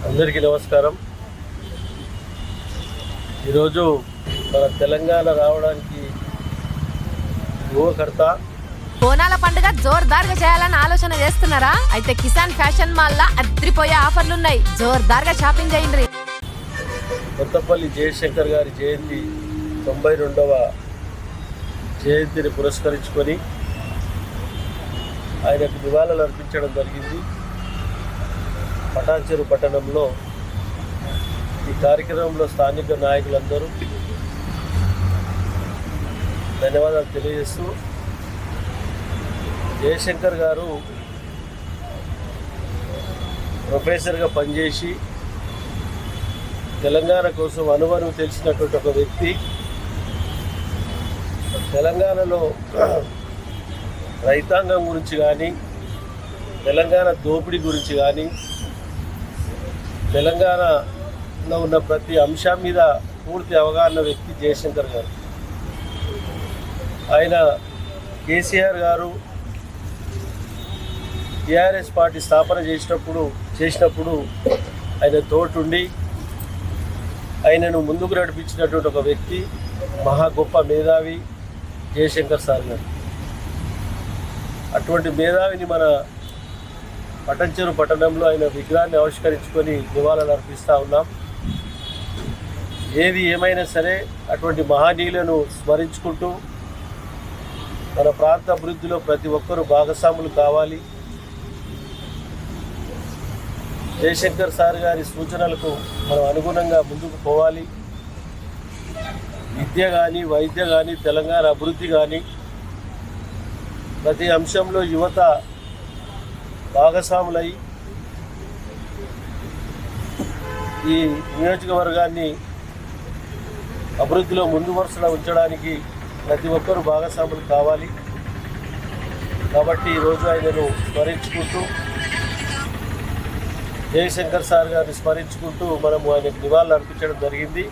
అందరికీ నమస్కారం. ఈరోజు మన తెలంగాణ రావడానికి యువకర్త బోనాల పండుగ జోర్దార్గా చేయాలని ఆలోచన చేస్తున్నారా? అయితే కిసాన్ ఫ్యాషన్ మాల్ లా అద్రిపోయే ఆఫర్లున్నాయి. జోర్దార్గా షాపింగ్ చేయండి. కొత్తపల్లి జయశంకర్ గారి జయంతి 92వ జయంతిని పురస్కరించుకొని ఆయనకు నివాళులు అర్పించడం జరిగింది. పటాన్చెరు పట్టణంలో ఈ కార్యక్రమంలో స్థానిక నాయకులందరూ ధన్యవాదాలు తెలియజేస్తూ, జయశంకర్ గారు ప్రొఫెసర్గా పనిచేసి తెలంగాణ కోసం అనువను తెలిసినటువంటి ఒక వ్యక్తి. తెలంగాణలో రైతాంగం గురించి కానీ, తెలంగాణ దోపిడీ గురించి కానీ, తెలంగాణలో ఉన్న ప్రతి అంశం మీద పూర్తి అవగాహన వ్యక్తి జయశంకర్ గారు. ఆయన కేసీఆర్ గారు టీఆర్ఎస్ పార్టీ స్థాపన చేసినప్పుడు ఆయన తోటుండి ఆయనను ముందుకు నడిపించినటువంటి ఒక వ్యక్తి, మహా గొప్ప మేధావి జయశంకర్ సార్ గారు. అటువంటి మేధావిని మన పటాన్చెరు పట్టణంలో ఆయన విగ్రహాన్ని ఆవిష్కరించుకొని నివాళులు అర్పిస్తూ ఉన్నాం. ఏది ఏమైనా సరే అటువంటి మహనీయులను స్మరించుకుంటూ మన ప్రాంత అభివృద్ధిలో ప్రతి ఒక్కరూ భాగస్వాములు కావాలి. జయశంకర్ సార్ గారి సూచనలకు మనం అనుగుణంగా ముందుకు పోవాలి. విద్య కానీ, వైద్య కానీ, తెలంగాణ అభివృద్ధి కానీ ప్రతి అంశంలో యువత భాగస్వాములై ఈ నియోజకవర్గాన్ని అభివృద్ధిలో ముందు వరుసలో ఉంచడానికి ప్రతి ఒక్కరూ భాగస్వాములు కావాలి. కాబట్టి ఈరోజు ఆయనను స్మరించుకుంటూ, జయశంకర్ సార్ గారిని స్మరించుకుంటూ మనము ఆయనకు నివాళులు అర్పించడం జరిగింది.